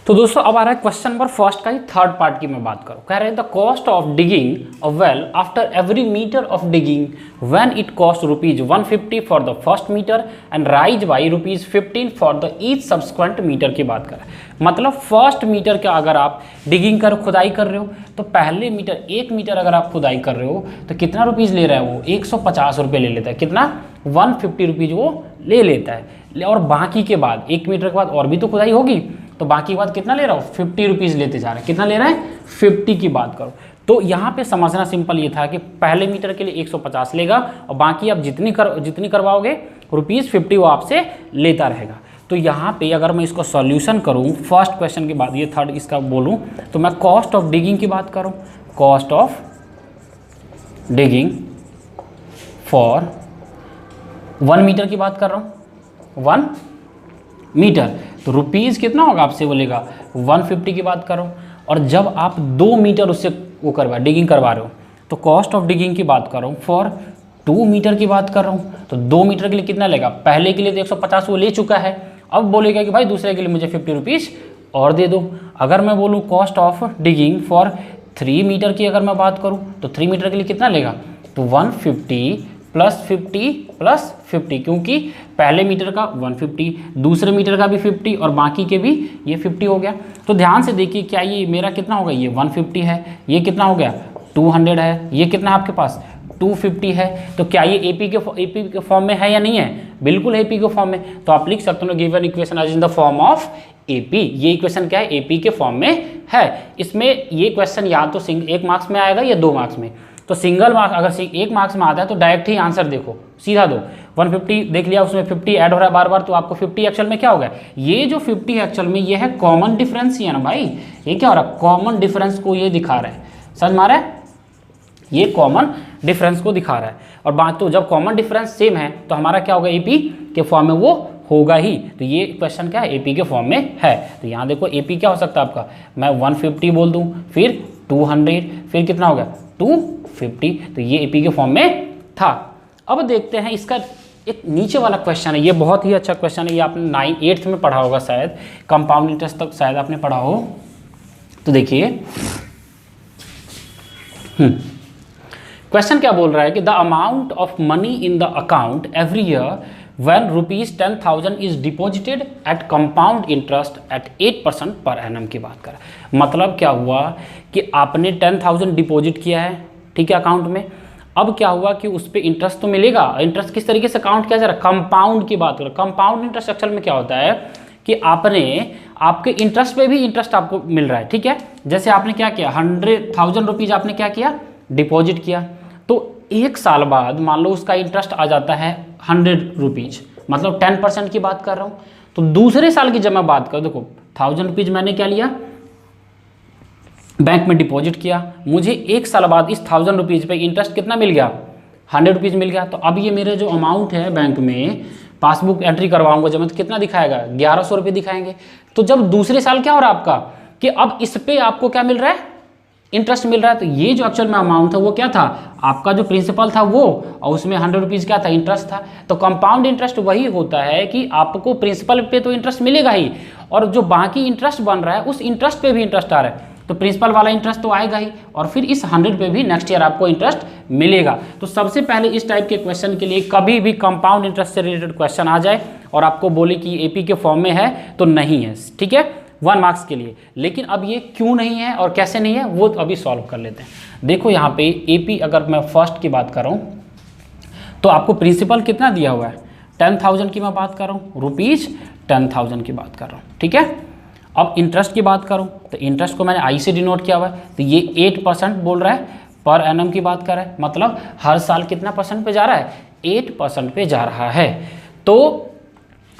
तो दोस्तों अब आ रहा है क्वेश्चन नंबर फर्स्ट का ही थर्ड पार्ट की मैं बात करूं। कह रहे हैं the cost of digging a well after every metre of digging when it cost ₹150 for the first metre and rise by ₹15 for the each subsequent metre की बात करें। मतलब फर्स्ट मीटर का अगर आप डिगिंग खुदाई कर रहे हो तो पहले मीटर 1 मीटर अगर आप खुदाई कर रहे हो तो कितना रुपीज़ ले रहा है वो, 150 रुपये ले लेता है। कितना, 150 रुपीज़ वो ले लेता है। और बाकी के बाद 1 मीटर के बाद और भी तो खुदाई होगी, तो बाकी के बाद कितना ले रहा हूँ, 50 रुपीज़ लेते जा रहे हैं। कितना ले रहा है, 50 की बात करो। तो यहाँ पे समझना सिंपल ये था कि पहले मीटर के लिए 150 लेगा और बाकी आप जितनी करवाओगे ₹50 वो आपसे लेता रहेगा। तो यहाँ पे अगर मैं इसको सॉल्यूशन करूँ फर्स्ट क्वेश्चन के बाद, ये थर्ड इसका बोलूँ तो मैं कॉस्ट ऑफ डिगिंग की बात करूँ, cost of digging for 1 metre की बात कर रहा हूँ, 1 मीटर तो रुपीज़ कितना होगा आपसे बोलेगा 150 की बात करो। और जब आप 2 मीटर उससे वो डिगिंग करवा रहे हो तो कॉस्ट ऑफ डिगिंग की बात कर रहा हूँ फॉर 2 मीटर की बात कर रहा हूँ। तो 2 मीटर के लिए कितना लेगा, पहले के लिए तो 150 वो ले चुका है, अब बोलेगा कि भाई दूसरे के लिए मुझे 50 रुपीज़ और दे दो। अगर मैं बोलूँ cost of digging for 3 metre की अगर मैं बात करूँ तो 3 मीटर के लिए कितना लेगा, तो 150 प्लस 50 प्लस 50, क्योंकि पहले मीटर का 150, दूसरे मीटर का भी 50 और बाकी के भी ये 50 हो गया। तो ध्यान से देखिए क्या ये मेरा कितना होगा, ये 150 है, ये कितना हो गया 200 है, ये कितना है आपके पास 250 है। तो क्या ये एपी के फॉर्म में है या नहीं है, बिल्कुल एपी के फॉर्म में। तो आप लिख सकते हो given equation as in the form of AP. ये इक्वेशन क्या है, एपी के फॉर्म में है। इसमें ये क्वेश्चन या तो 1 मार्क्स में आएगा या 2 मार्क्स में। तो सिंगल मार्क्स अगर 1 मार्क्स में आता है तो डायरेक्ट ही आंसर देखो, सीधा दो। 150 देख लिया, उसमें 50 ऐड हो रहा है बार बार, तो आपको 50 एक्चुअल में क्या होगा, ये जो 50 एक्चुअल में ये है कॉमन डिफरेंस ही है ना भाई। ये क्या हो रहा है, कॉमन डिफरेंस को ये दिखा रहा है, समझ में आ रहा है, ये कॉमन डिफरेंस को दिखा रहा है। और बात तो जब कॉमन डिफरेंस सेम है तो हमारा क्या होगा, एपी के फॉर्म में वो होगा ही। तो ये क्वेश्चन क्या है, एपी के फॉर्म में है। तो यहाँ देखो एपी क्या हो सकता है आपका, मैं 150 बोल दूँ, फिर 200, फिर कितना हो गया 250। तो ये एपी के फॉर्म में था। अब देखते हैं इसका एक नीचे वाला क्वेश्चन है, ये बहुत ही अच्छा क्वेश्चन है। ये आपने 8th में पढ़ा होगा शायद, कंपाउंड इंटरेस्ट तक शायद आपने पढ़ा हो। तो देखिए क्वेश्चन क्या बोल रहा है कि the amount of money in the account every year when ₹10,000 is deposited at compound interest at 8% per annum की बात करें। मतलब क्या हुआ कि आपने 10,000 डिपॉजिट किया है, ठीक है, अकाउंट में। अब क्या हुआ कि उस पर इंटरेस्ट तो मिलेगा। इंटरेस्ट किस तरीके से काउंट किया जा रहा है, कंपाउंड की बात करें। कंपाउंड इंटरेस्ट एक्चुअल में क्या होता है कि आपके इंटरेस्ट पे भी इंटरेस्ट आपको मिल रहा है, ठीक है। जैसे आपने क्या किया, 100,000 रुपीज़ आपने क्या किया, डिपॉजिट किया, तो 1 साल बाद मान लो उसका इंटरेस्ट आ जाता है 100 रुपीज़, मतलब 10% की बात कर रहा हूँ। तो दूसरे साल की जब मैं बात करूँ, देखो 1000 रुपीज़ मैंने क्या लिया, बैंक में डिपॉजिट किया, मुझे 1 साल बाद इस 1000 रुपीज़ पे इंटरेस्ट कितना मिल गया, 100 रुपीज़ मिल गया। तो अब ये मेरे जो अमाउंट है बैंक में, पासबुक एंट्री करवाऊंगा जब मैं, तो कितना दिखाएगा, 1100 रुपये दिखाएंगे। तो जब दूसरे साल क्या हो रहा है आपका कि अब इस पर आपको क्या मिल रहा है, इंटरेस्ट मिल रहा है। तो ये जो एक्चुअल में अमाउंट था वो क्या था, आपका जो प्रिंसिपल था वो, और उसमें 100 रुपीज़ क्या था, इंटरेस्ट था। तो कंपाउंड इंटरेस्ट वही होता है कि आपको प्रिंसिपल पे तो इंटरेस्ट मिलेगा ही, और जो बाकी इंटरेस्ट बन रहा है उस इंटरेस्ट पे भी इंटरेस्ट आ रहा है, तो प्रिंसिपल वाला इंटरेस्ट तो आएगा ही, और फिर इस 100 पे भी नेक्स्ट ईयर आपको इंटरेस्ट मिलेगा। तो सबसे पहले इस टाइप के क्वेश्चन के लिए कभी भी कंपाउंड इंटरेस्ट से रिलेटेड क्वेश्चन आ जाए और आपको बोले कि एपी के फॉर्म में है तो नहीं है, ठीक है, 1 मार्क्स के लिए। लेकिन अब ये क्यों नहीं है और कैसे नहीं है वो अभी सॉल्व कर लेते हैं। देखो यहाँ पे एपी अगर मैं फर्स्ट की बात कर रहा हूँ तो आपको प्रिंसिपल कितना दिया हुआ है, 10,000 की मैं बात कर रहा हूँ, ₹10,000 की बात कर रहा हूँ, ठीक है। अब इंटरेस्ट की बात करूँ तो इंटरेस्ट को मैंने आई से डिनोट किया हुआ है, तो ये 8% बोल रहा है, पर एनम की बात कर रहा है, मतलब हर साल कितना परसेंट पे जा रहा है, 8% पे जा रहा है। तो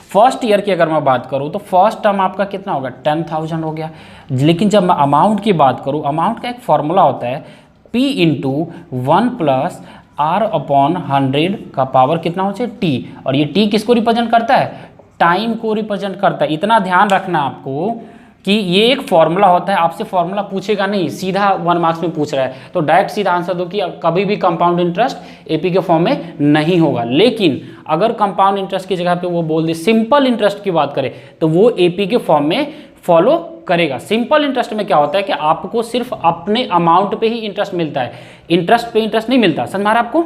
फर्स्ट ईयर की अगर मैं बात करूँ तो फर्स्ट टर्म आपका कितना होगा, 10,000 हो गया। लेकिन जब मैं अमाउंट की बात करूँ, अमाउंट का एक फॉर्मूला होता है P × 1 + R/100 का पावर कितना होता है, T। और ये T किसको रिप्रेजेंट करता है, टाइम को रिप्रेजेंट करता है। इतना ध्यान रखना आपको कि ये एक फॉर्मूला होता है, आपसे फॉर्मूला पूछेगा नहीं, सीधा 1 मार्क्स में पूछ रहा है, तो डायरेक्ट सीधा आंसर दो कि कभी भी कंपाउंड इंटरेस्ट एपी के फॉर्म में नहीं होगा। लेकिन अगर कंपाउंड इंटरेस्ट की जगह पे वो बोल दे सिंपल इंटरेस्ट की बात करें तो वो एपी के फॉर्म में फॉलो करेगा। सिंपल इंटरेस्ट में क्या होता है कि आपको सिर्फ अपने अमाउंट पे ही इंटरेस्ट मिलता है, इंटरेस्ट पे इंटरेस्ट नहीं मिलता। समझ में आ रहा है आपको?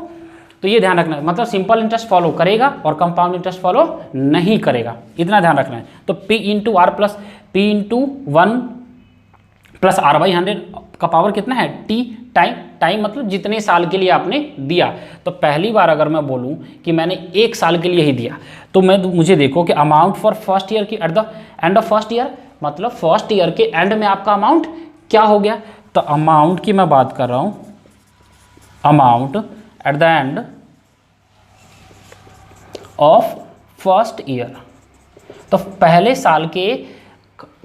तो ये ध्यान रखना है, मतलब सिंपल इंटरेस्ट फॉलो करेगा और कंपाउंड इंटरेस्ट फॉलो नहीं करेगा, इतना ध्यान रखना है। तो P into R plus P into 1 plus R by 100 का पावर कितना है? T टाइम, टाइम मतलब जितने साल के लिए आपने दिया। तो पहली बार अगर मैं बोलूं कि मैंने 1 साल के लिए ही दिया, तो मुझे देखो कि अमाउंट फॉर फर्स्ट ईयर की at the end of first year, मतलब फर्स्ट ईयर के एंड में आपका अमाउंट क्या हो गया? तो अमाउंट की मैं बात कर रहा हूं, amount at the end of first year, तो पहले साल के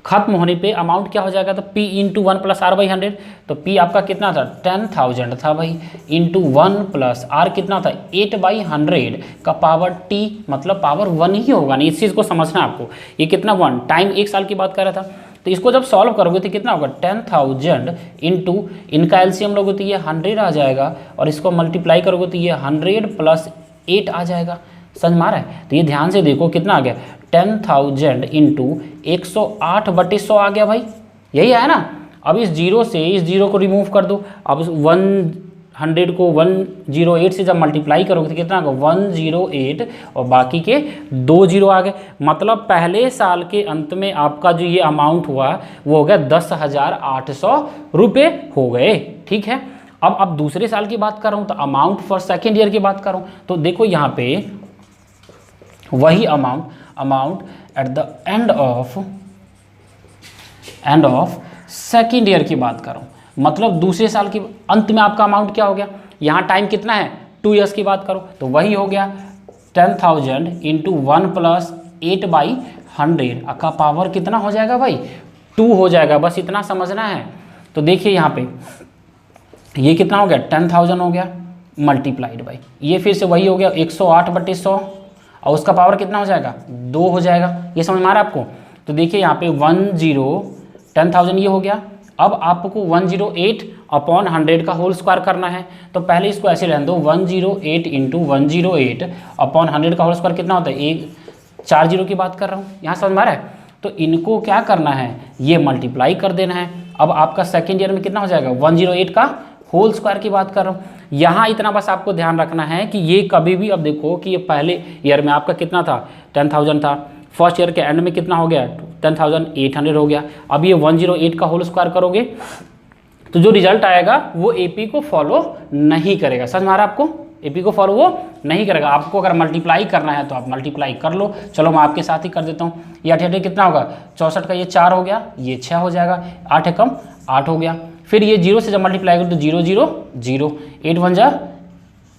खत्म होने पे अमाउंट क्या हो जाएगा? तो P into 1 plus R by 100, तो P आपका कितना था? 10,000 था भाई, इंटू 1 प्लस आर कितना था? 8/100 का पावर T, मतलब पावर 1 ही होगा नहीं, इस चीज़ को समझना है आपको। ये कितना 1 टाइम 1 साल की बात कर रहा था, तो इसको जब सॉल्व करोगे तो कितना होगा? 10,000 इंटू इनका एलसीएम लोगे तो ये 100 आ जाएगा, और इसको मल्टीप्लाई करोगे तो ये 100 प्लस 8 आ जाएगा। समझ में आ रहा है? तो ये ध्यान से देखो कितना आ गया? 10,000 इंटू 108/100 आ गया भाई, यही आया ना। अब इस जीरो से इस जीरो को रिमूव कर दो, अब 100 को 108 से जब मल्टीप्लाई करोगे तो कितना होगा? 108, और बाकी के 2 जीरो आ गए, मतलब पहले साल के अंत में आपका जो ये अमाउंट हुआ वो हो गया 10,800 रुपये हो गए। ठीक है, अब दूसरे साल की बात कर रहा हूँ, तो अमाउंट फॉर सेकेंड ईयर की बात कर रहा हूँ, तो देखो यहाँ पे वही amount at the end of second year की बात कर रहा हूँ, मतलब दूसरे साल के अंत में आपका अमाउंट क्या हो गया? यहाँ टाइम कितना है? 2 ईयर्स की बात करो तो वही हो गया 10,000 इंटू 1 प्लस 8/100 का पावर कितना हो जाएगा भाई? 2 हो जाएगा, बस इतना समझना है। तो देखिए यहाँ पे ये कितना हो गया? 10,000 हो गया मल्टीप्लाइड बाई, ये फिर से वही हो गया 108/100, और उसका पावर कितना हो जाएगा? 2 हो जाएगा। ये समझ में आ रहा है आपको? तो देखिए यहाँ पे 10,000 ये हो गया। अब आपको 108/100 का होल स्क्वायर करना है, तो पहले इसको ऐसे रहने दो, 108 इंटू 108/100 का होल स्क्वायर कितना होता है? 4 जीरो की बात कर रहा हूँ, यहाँ समझ में आ रहा है? तो इनको क्या करना है? ये मल्टीप्लाई कर देना है। अब आपका सेकेंड ईयर में कितना हो जाएगा? 108 का होल स्क्वायर की बात कर रहा हूँ। यहाँ इतना बस आपको ध्यान रखना है कि ये कभी भी, अब देखो कि ये पहले ईयर में आपका कितना था? 10,000 था, फर्स्ट ईयर के एंड में कितना हो गया? 10,800 हो गया। अब ये 108 का होल स्क्वायर करोगे तो जो रिजल्ट आएगा वो एपी को फॉलो नहीं करेगा। समझ में आ रहा है आपको? एपी को फॉलो वो नहीं करेगा। आपको अगर मल्टीप्लाई करना है तो आप मल्टीप्लाई कर लो, चलो मैं आपके साथ ही कर देता हूँ। ये 8 कितना होगा? 64 का ये 4 हो गया, ये 6 हो जाएगा, 8 कम 8 हो गया। फिर ये 0 से जब मल्टीप्लाई करो तो 0 0 0, 8 1 जा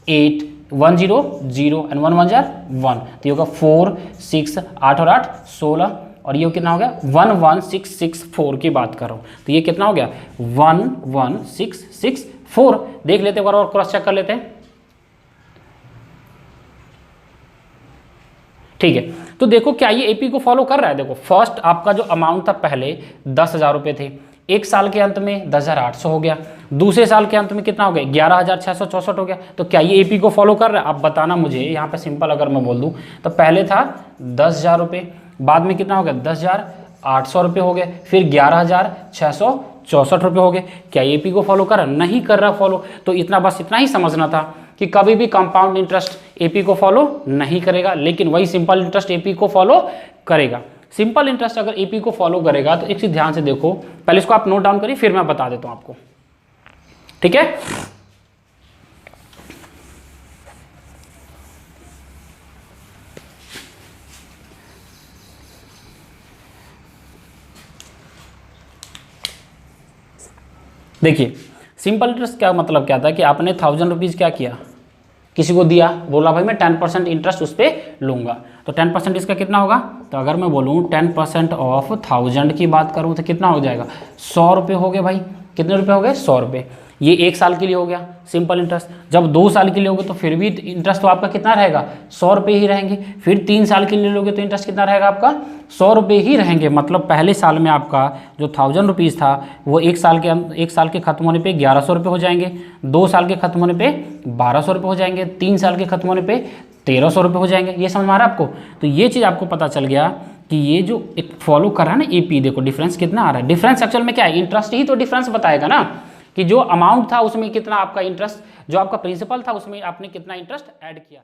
8, 1 0 0 एंड 1 1 जा 1, तो ये होगा 4 6 8 और 8 16, और ये कितना हो गया? 11664 की बात कर रहा हूँ, तो ये कितना हो गया? 11664। देख लेते हैं और क्रॉस चेक कर लेते हैं। ठीक है, तो देखो क्या ये एपी को फॉलो कर रहा है? देखो फर्स्ट आपका जो अमाउंट था पहले 10,000 रुपये थे, एक साल के अंत में 10,800 हो गया, दूसरे साल के अंत में कितना हो गया? 11,664 हो गया। तो क्या ये एपी को फॉलो कर रहा है? आप बताना मुझे। यहाँ पे सिंपल अगर मैं बोल दूँ तो पहले था 10,000 रुपये, बाद में कितना हो गया? 10,800 रुपये हो गए, फिर 11,664 रुपये हो गए। क्या ये एपी को फॉलो कर रहा है? नहीं कर रहा फॉलो। तो इतना बस इतना ही समझना था कि कभी भी कंपाउंड इंटरेस्ट एपी को फॉलो नहीं करेगा, लेकिन वही सिंपल इंटरेस्ट एपी को फॉलो करेगा। सिंपल इंटरेस्ट अगर एपी को फॉलो करेगा तो एक चीज ध्यान से देखो, पहले इसको आप नोट डाउन करिए फिर मैं बता देता हूं आपको। ठीक है, देखिए सिंपल इंटरेस्ट क्या मतलब क्या था कि आपने 1,000 रुपीज़ क्या किया, किसी को दिया, बोला भाई मैं 10% इंटरेस्ट उस पर लूँगा, तो 10% इसका कितना होगा? तो अगर मैं बोलूँ 10% ऑफ 1,000 की बात करूँ तो कितना हो जाएगा? 100 रुपये हो गए भाई। कितने रुपये हो गए? 100 रुपये। ये 1 साल के लिए हो गया सिंपल इंटरेस्ट। जब 2 साल के लिए होगे तो फिर भी इंटरेस्ट तो आपका कितना रहेगा? 100 रुपये ही रहेंगे। फिर 3 साल के लिए लोगे तो इंटरेस्ट कितना रहेगा आपका? 100 रुपये ही रहेंगे। मतलब पहले साल में आपका जो 1,000 रुपीज़ था वो 1 साल के खत्म होने पे 1,100 रुपये हो जाएंगे, 2 साल के खत्म होने पे 1,200 रुपये हो जाएंगे, 3 साल के खत्म होने पे 1,300 रुपये हो जाएंगे। ये समझ में आ रहा है आपको? तो ये चीज़ आपको पता चल गया कि ये जो एक फॉलो कर रहा है ना एपी, देखो डिफरेंस कितना आ रहा है। डिफरेंस एक्चुअल में क्या है, इंटरेस्ट ही तो डिफरेंस बताएगा ना, कि जो अमाउंट था उसमें कितना आपका इंटरेस्ट, जो आपका प्रिंसिपल था उसमें आपने कितना इंटरेस्ट ऐड किया।